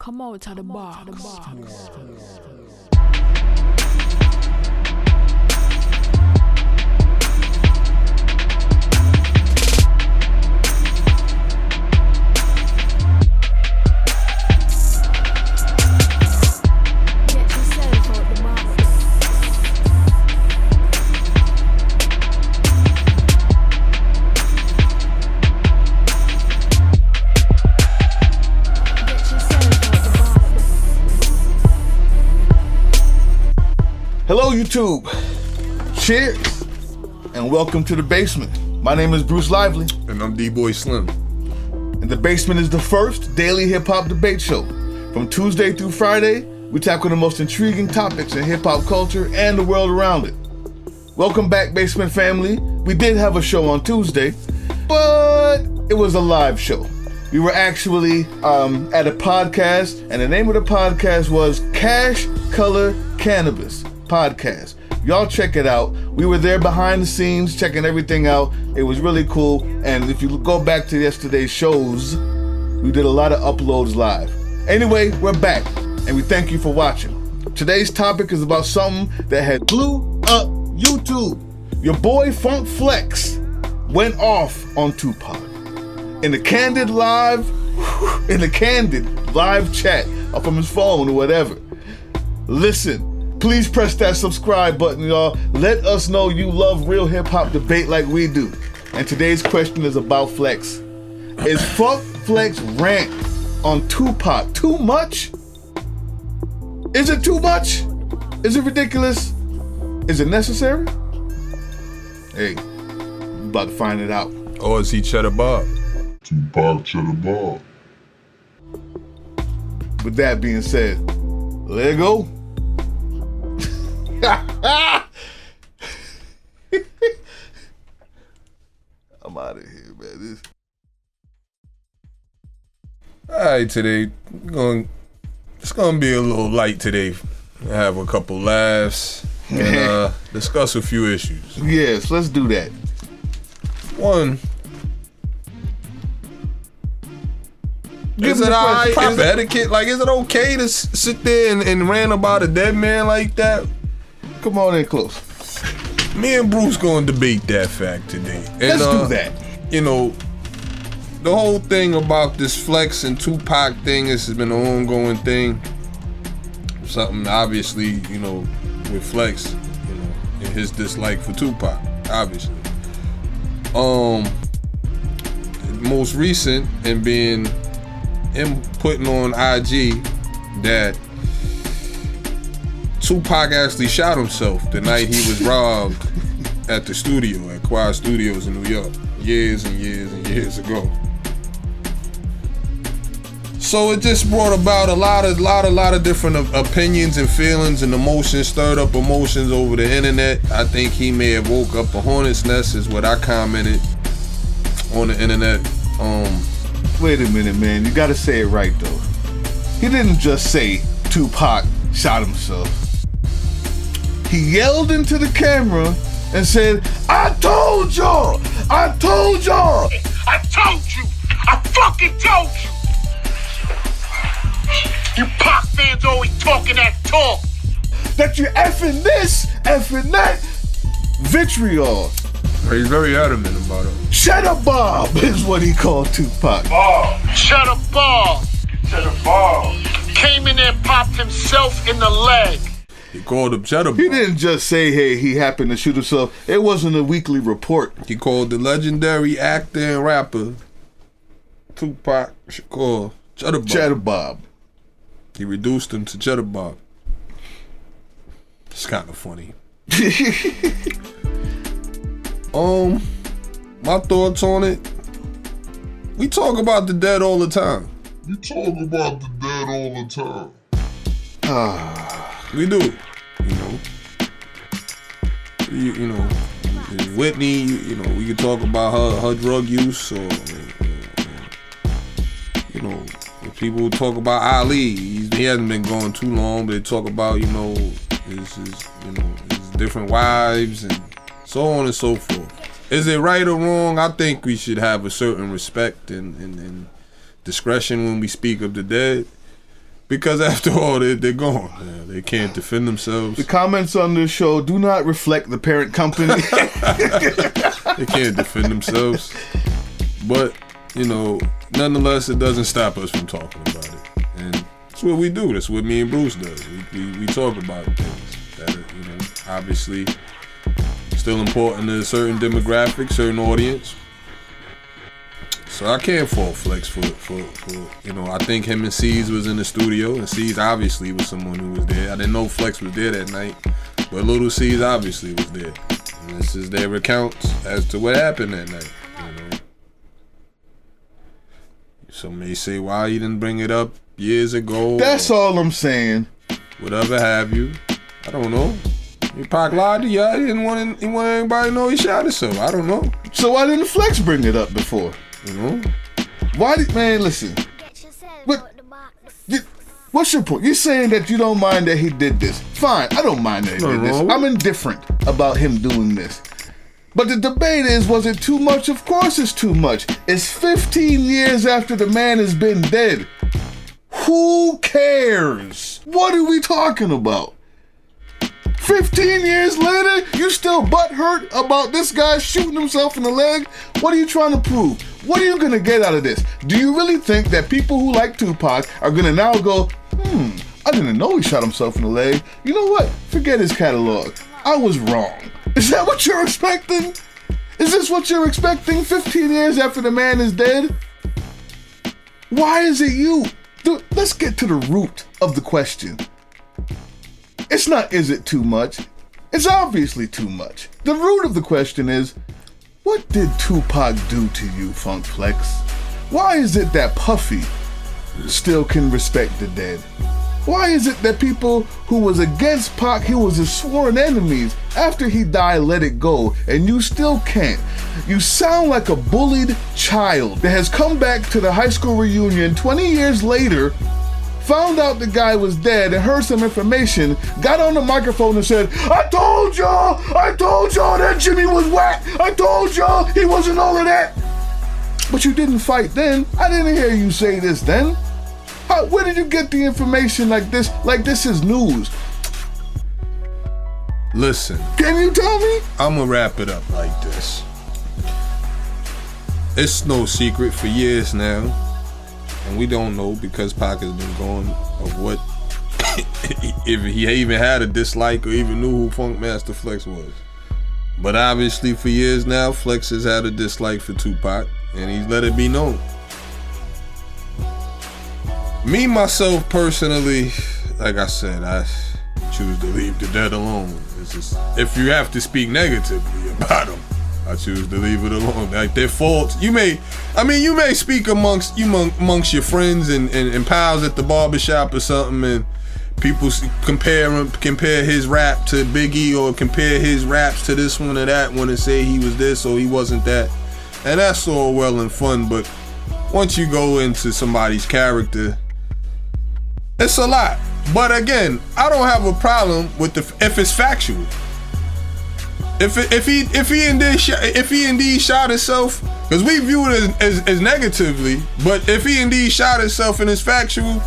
Come out to the bar. Hello YouTube, cheers, and welcome to The Basement. My name is Bruce Lively. And I'm D-Boy Slim. And The Basement is the first daily hip-hop debate show. From Tuesday through Friday, we tackle the most intriguing topics in hip-hop culture and the world around it. Welcome back, Basement family. We did have a show on Tuesday, but it was a live show. We were actually at a podcast, and the name of the podcast was Cash Color Cannabis Podcast. Y'all check it out. We were there behind the scenes checking everything out. It was really cool. And if you go back to yesterday's shows, we did a lot of uploads live. Anyway, we're back and we thank you for watching. Today's topic is about something that had blew up YouTube. Your boy Funk Flex went off on Tupac in the candid live chat or from his phone or whatever. Listen. Please press that subscribe button, y'all. Let us know you love real hip-hop debate like we do. And today's question is about Flex. Is Funk Flex rant on Tupac too much? Is it too much? Is it ridiculous? Is it necessary? Hey, we're about to find it out. Or is he Cheddar Bob? Tupac Cheddar Bob. With that being said, let it go. I'm out of here, man. Alright, today, it's gonna be a little light today. Have a couple laughs and discuss a few issues. Yes, let's do that. One, Give is him it the alright? question. Is it etiquette? Like, is it okay to sit there and rant about a dead man like that? Come on in close. Me and Bruce gonna debate that fact today. And, Let's do that. You know, the whole thing about this Flex and Tupac thing, this has been an ongoing thing. Something obviously, you know, with Flex, you know, and his dislike for Tupac, obviously. Most recent and being him putting on IG that Tupac actually shot himself the night he was robbed at the studio, at Coore Studios in New York, years and years and years ago. So it just brought about a lot of different opinions and feelings and emotions, stirred up emotions over the internet. I think he may have woke up a hornet's nest, is what I commented on the internet. Wait a minute, man. You gotta say it right, though. He didn't just say Tupac shot himself. He yelled into the camera and said, I told y'all! I told y'all! I told you! I fucking told you! You Pac fans always talking that talk! That you're effing this, effing that. Vitriol. He's very adamant about it. Cheddar Bob is what he called Tupac. Cheddar Bob! Cheddar Bob. Came in there and popped himself in the leg. He called him Cheddar Bob. He didn't just say, hey, he happened to shoot himself. It wasn't a weekly report. He called the legendary actor and rapper Tupac Shakur Cheddar Bob. Cheddar Bob. He reduced him to Cheddar Bob. It's kind of funny. My thoughts on it. We talk about the dead all the time. We talk about the dead all the time. We do. You know. You know, Whitney, you know, we could talk about her drug use, or you know, people talk about Ali. He hasn't been gone too long, but they talk about, you know, his different wives and so on and so forth. Is it right or wrong? I think we should have a certain respect and discretion when we speak of the dead. Because after all, they're gone. Man. They can't defend themselves. The comments on this show do not reflect the parent company. They can't defend themselves. But, nonetheless, it doesn't stop us from talking about it. And that's what we do. That's what me and Bruce does. We talk about things that are, obviously still important to a certain demographic, certain audience. So I can't fault Flex for I think him and C's was in the studio, and C's obviously was someone who was there. I didn't know Flex was there that night, but Little C's obviously was there. And this is their accounts as to what happened that night. Some may say why he didn't bring it up years ago. That's all I'm saying. Whatever have you. I don't know. Pac lied to y'all. He didn't want anybody to know he shot himself. I don't know. So why didn't Flex bring it up before? Why did, man, listen. What's your point? You're saying that you don't mind that he did this. Fine, I don't mind that he did this. I'm indifferent about him doing this. But the debate is, was it too much? Of course it's too much. It's 15 years after the man has been dead. Who cares? What are we talking about? 15 years later, you still butthurt about this guy shooting himself in the leg? What are you trying to prove? What are you gonna get out of this? Do you really think that people who like Tupac are gonna now go, I didn't know he shot himself in the leg. You know what? Forget his catalog. I was wrong. Is that what you're expecting? Is this what you're expecting 15 years after the man is dead? Why is it you? Dude, let's get to the root of the question. It's not, is it too much? It's obviously too much. The root of the question is, what did Tupac do to you, Funk Flex? Why is it that Puffy still can respect the dead? Why is it that people who was against Pac, who was his sworn enemies, after he died, let it go, and you still can't? You sound like a bullied child that has come back to the high school reunion 20 years later, found out the guy was dead and heard some information, got on the microphone and said, I told y'all that Jimmy was whack. I told y'all he wasn't all of that. But you didn't fight then. I didn't hear you say this then. Where did you get the information like this? Like this is news. Listen. Can you tell me? I'm gonna wrap it up like this. It's no secret for years now, and we don't know because Pac has been gone of what if he even had a dislike or even knew who Funkmaster Flex was. But obviously for years now, Flex has had a dislike for Tupac, and he's let it be known. Me, myself, personally, like I said, I choose to leave the dead alone. It's just, if you have to speak negatively about them, I choose to leave it alone. Like their faults, you may speak amongst your friends and pals at the barbershop or something, and people compare his rap to b.i.g or compare his raps to this one or that one and say he was this or he wasn't that, and that's all well and fun. But once you go into somebody's character, it's a lot. But again, I don't have a problem with if it's factual. If he indeed shot himself, because we view it as negatively, but if he indeed shot himself and it's factual,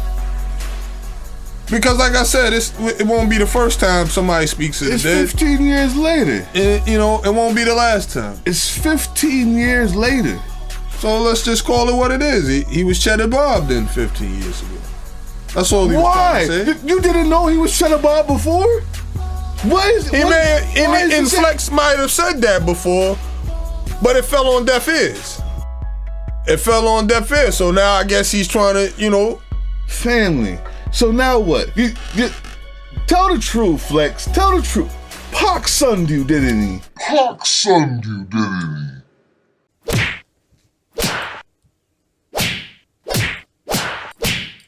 because like I said, it won't be the first time somebody speaks of the dead. It's 15 years later. It won't be the last time. It's 15 years later. So let's just call it what it is. He was Cheddar Bob then 15 years ago. That's all he was trying to say. You didn't know he was Cheddar Bob before? Flex might have said that before, but it fell on deaf ears. So now I guess he's trying to, Family. So now what? You tell the truth, Flex. Tell the truth. Pac sunned you, didn't he? Pac sunned you, didn't he?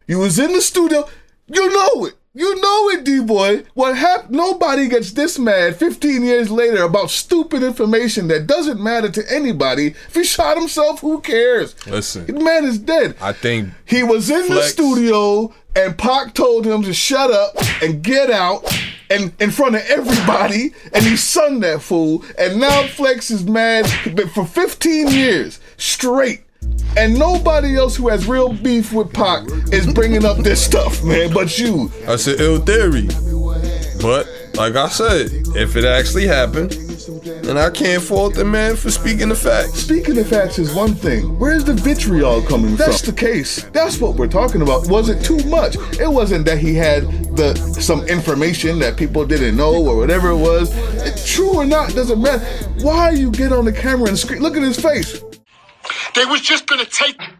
You was in the studio. You know it, D-boy. What happened? Nobody gets this mad 15 years later about stupid information that doesn't matter to anybody. If he shot himself, who cares? Listen. The man is dead. I think he was in the studio and Pac told him to shut up and get out and in front of everybody, and he sunned that fool. And now Flex is mad for 15 years straight And nobody else who has real beef with Pac is bringing up this stuff, man, but you. That's an ill theory. But, like I said, if it actually happened, then I can't fault the man for speaking the facts. Speaking of facts is one thing. Where's the vitriol coming from? That's the case. That's what we're talking about. Was it too much? It wasn't that he had some information that people didn't know or whatever it was. True or not, doesn't matter. Why you get on the camera and scream? Look at his face. They was just gonna take his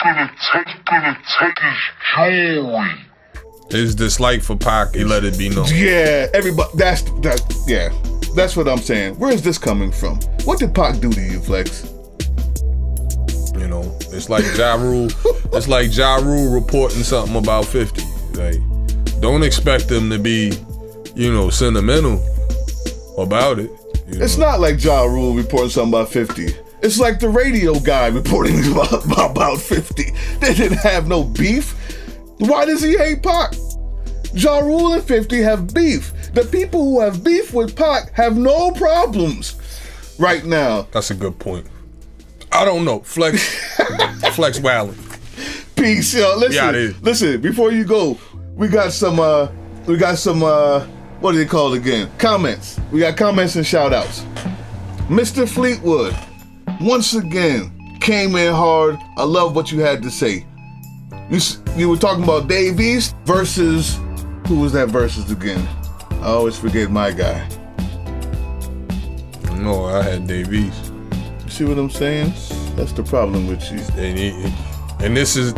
jewelry. His dislike for Pac, he let it be known. Yeah, everybody. That's what I'm saying. Where is this coming from? What did Pac do to you, Flex? You know, it's like Ja Rule. It's like Ja Rule reporting something about 50. Like, don't expect him to be, sentimental about it. It's not like Ja Rule reporting something about 50. It's like the radio guy reporting about 50. They didn't have no beef. Why does he hate Pac? Ja Rule and 50 have beef. The people who have beef with Pac have no problems right now. That's a good point. I don't know. Flex wildin'. Peace, yo. Listen, before you go, we got some what do they call it again? Comments. We got comments and shout outs. Mr. Fleetwood, once again, came in hard. I love what you had to say. You were talking about Dave East versus, who was that versus again? I always forget my guy. No, I had Dave East. You see what I'm saying? That's the problem with you. And this is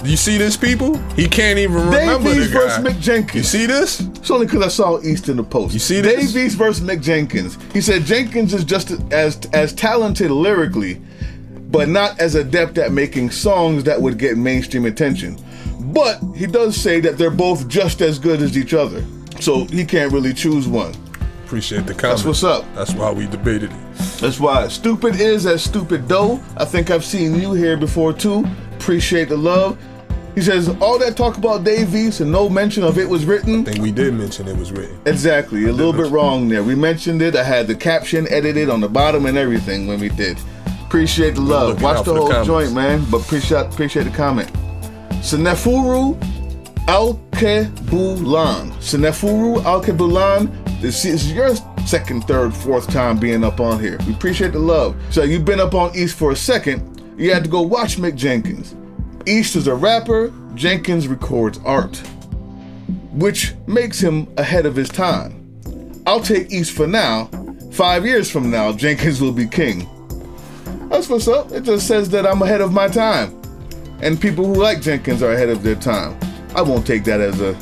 you see this, people? He can't even remember Dave East the guy. versus Mick Jenkins. You see this? It's only because I saw East in the post. You see this? Dave East versus Mick Jenkins. He said Jenkins is just as talented lyrically, but not as adept at making songs that would get mainstream attention. But he does say that they're both just as good as each other. So he can't really choose one. Appreciate the comment. That's what's up. That's why we debated it. That's why. Stupid is as stupid though. I think I've seen you here before too. Appreciate the love. He says, all that talk about Dave East and no mention of it was written. I think we did mention it was written. Exactly. A little bit wrong there. We mentioned it. I had the caption edited on the bottom and everything when we did. Appreciate the love. Watch the whole joint, man. But appreciate the comment. Senefuru Alkebulan. Senefuru Alkebulan. This is your second, third, fourth time being up on here. We appreciate the love. So you've been up on East for a second. You had to go watch Mick Jenkins. East is a rapper. Jenkins records art, which makes him ahead of his time. I'll take East for now. 5 years from now, Jenkins will be king. That's what's up. It just says that I'm ahead of my time. And people who like Jenkins are ahead of their time. I won't take that as a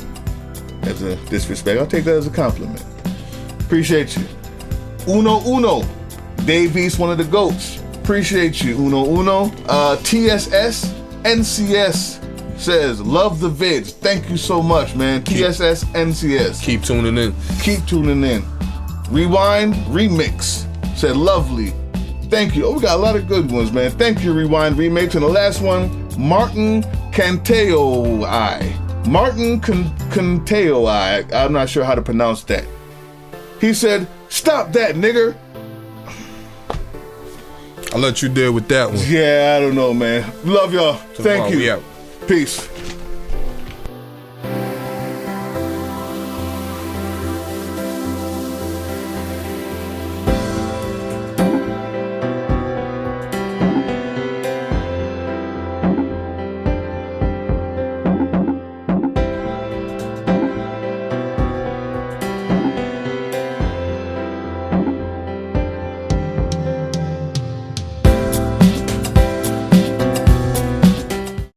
disrespect. I'll take that as a compliment. Appreciate you. Uno. Dave East, one of the GOATs. Appreciate you, Uno. TSS NCS says, love the vids. Thank you so much, man. TSS NCS. Keep tuning in. Rewind Remix said, lovely. Thank you. Oh, we got a lot of good ones, man. Thank you, Rewind Remix. And the last one, Martin Canteo-I. I'm not sure how to pronounce that. He said, stop that, nigger. I'll let you deal with that one. Yeah, I don't know, man. Love y'all. Thank you. We out. Peace.